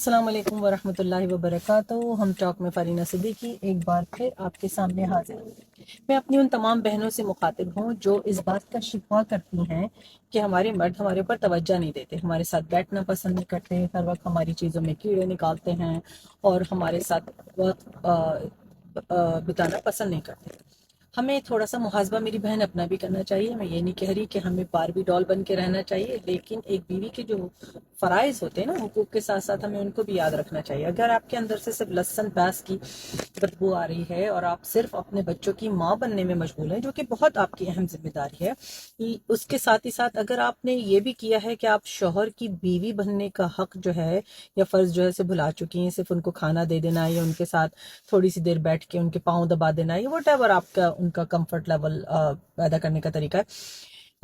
السلام علیکم ورحمۃ اللہ وبرکاتہ۔ ہم ٹاک میں فارینہ صدیقی ایک بار پھر آپ کے سامنے حاضر ہوں۔ میں اپنی ان تمام بہنوں سے مخاطب ہوں جو اس بات کا شکوہ کرتی ہیں کہ ہمارے مرد ہمارے اوپر توجہ نہیں دیتے، ہمارے ساتھ بیٹھنا پسند نہیں کرتے، ہر وقت ہماری چیزوں میں کیڑے نکالتے ہیں اور ہمارے ساتھ وقت بتانا پسند نہیں کرتے۔ ہمیں تھوڑا سا محاسبہ میری بہن اپنا بھی کرنا چاہیے۔ میں یہ نہیں کہہ رہی کہ ہمیں باربی ڈال بن کے رہنا چاہیے، لیکن ایک بیوی کے جو فرائض ہوتے ہیں نا، حقوق کے ساتھ ساتھ ہمیں ان کو بھی یاد رکھنا چاہیے۔ اگر آپ کے اندر سے صرف لہسن پیاز کی بدبو آ رہی ہے اور آپ صرف اپنے بچوں کی ماں بننے میں مشغول ہیں، جو کہ بہت آپ کی اہم ذمہ داری ہے، اس کے ساتھ ہی ساتھ اگر آپ نے یہ بھی کیا ہے کہ آپ شوہر کی بیوی بننے کا حق جو ہے یا فرض جو ہے اسے بھلا چکی ہیں، صرف ان کو کھانا دے دینا یا ان کے ساتھ تھوڑی سی دیر بیٹھ کے ان کے پاؤں دبا دینا یا وٹ ایور آپ کا ان کا کمفرٹ لیول پیدا کرنے کا طریقہ ہے،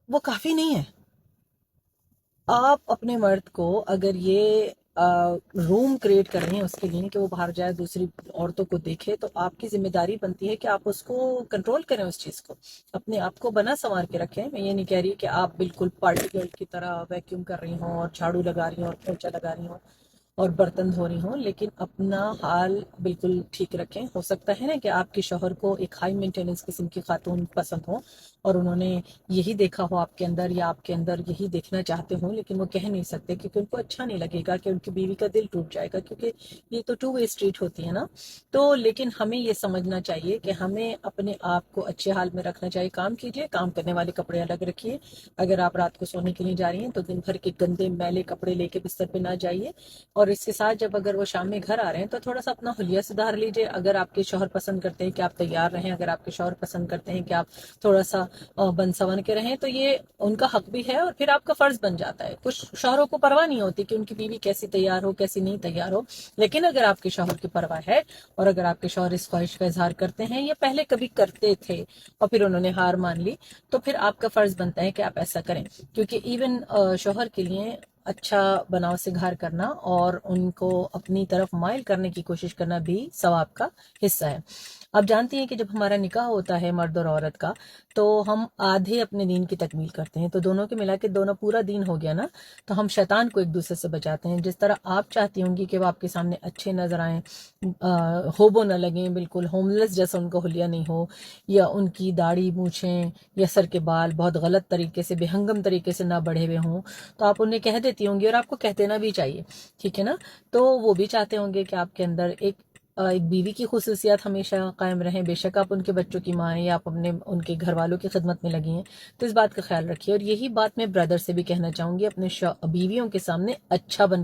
وہ کافی نہیں ہے۔ آپ اپنے مرد کو اگر یہ روم کریٹ کر رہے ہیں اس کے لیے کہ وہ باہر جائے دوسری عورتوں کو دیکھے، تو آپ کی ذمہ داری بنتی ہے کہ آپ اس کو کنٹرول کریں، اس چیز کو اپنے آپ کو بنا سنوار کے رکھیں۔ میں یہ نہیں کہہ رہی کہ آپ بالکل پارٹی گرل کی طرح ویکیوم کر رہی ہوں اور جھاڑو لگا رہی ہوں اور پوچھا لگا رہی ہوں اور برتن دھو رہی ہوں، لیکن اپنا حال بالکل ٹھیک رکھیں۔ ہو سکتا ہے نا کہ آپ کے شوہر کو ایک ہائی مینٹیننس قسم کی خاتون پسند ہو اور انہوں نے یہی دیکھا ہو آپ کے اندر یا آپ کے اندر یہی دیکھنا چاہتے ہوں، لیکن وہ کہہ نہیں سکتے کیونکہ ان کو اچھا نہیں لگے گا کہ ان کی بیوی کا دل ٹوٹ جائے گا، کیونکہ یہ تو ٹو وے اسٹریٹ ہوتی ہے نا۔ تو لیکن ہمیں یہ سمجھنا چاہیے کہ ہمیں اپنے آپ کو اچھے حال میں رکھنا چاہیے۔ کام کیجئے، کام کرنے والے کپڑے الگ رکھیے۔ اگر آپ رات کو سونے کے لیے جا رہی ہیں تو دن بھر کے گندے میلے کپڑے لے کے بستر پہ نہ جائیے، اور اس کے ساتھ جب اگر وہ شام میں گھر آ رہے ہیں تو تھوڑا سا اپنا حلیہ سدھار لیجئے۔ اگر آپ کے شوہر پسند کرتے ہیں کہ آپ تیار رہیں، اگر آپ کے شوہر پسند کرتے ہیں کہ آپ تھوڑا سا بن سون کے رہیں، تو یہ ان کا حق بھی ہے اور پھر آپ کا فرض بن جاتا ہے۔ کچھ شوہروں کو پرواہ نہیں ہوتی کہ ان کی بیوی کیسی تیار ہو کیسی نہیں تیار ہو، لیکن اگر آپ کے شوہر کی پرواہ ہے اور اگر آپ کے شوہر اس خواہش کا اظہار کرتے ہیں یا پہلے کبھی کرتے تھے اور پھر انہوں نے ہار مان لی، تو پھر آپ کا فرض بنتا ہے کہ آپ ایسا کریں، کیونکہ ایون شوہر کے لیے اچھا بناؤ سے گھر کرنا اور ان کو اپنی طرف مائل کرنے کی کوشش کرنا بھی ثواب کا حصہ ہے۔ آپ جانتی ہیں کہ جب ہمارا نکاح ہوتا ہے مرد اور عورت کا، تو ہم آدھے اپنے دین کی تکمیل کرتے ہیں، تو دونوں کے ملا کے دونوں پورا دین ہو گیا نا، تو ہم شیطان کو ایک دوسرے سے بچاتے ہیں۔ جس طرح آپ چاہتی ہوں گی کہ وہ آپ کے سامنے اچھے نظر آئیں، ہوبو نہ لگیں، بالکل ہوم لیس جیسا ان کو حلیہ نہیں ہو، یا ان کی داڑھی مونچھیں یا سر کے بال بہت غلط طریقے سے بے ہنگم طریقے سے نہ بڑھے ہوئے ہوں، تو آپ انہیں کہہ دیتی ہوں گی، اور آپ کو کہہ دینا بھی چاہیے، ٹھیک ہے نا۔ تو وہ بھی چاہتے ہوں گے کہ آپ کے اندر ایک بیوی کی خصوصیات ہمیشہ قائم رہیں، بے شک آپ ان کے بچوں کی ماں ہیں یا آپ اپنے ان کے گھر والوں کی خدمت میں لگی ہیں، تو اس بات کا خیال رکھیے۔ اور یہی بات میں بردر سے بھی کہنا چاہوں گی، اپنے بیویوں کے سامنے اچھا بن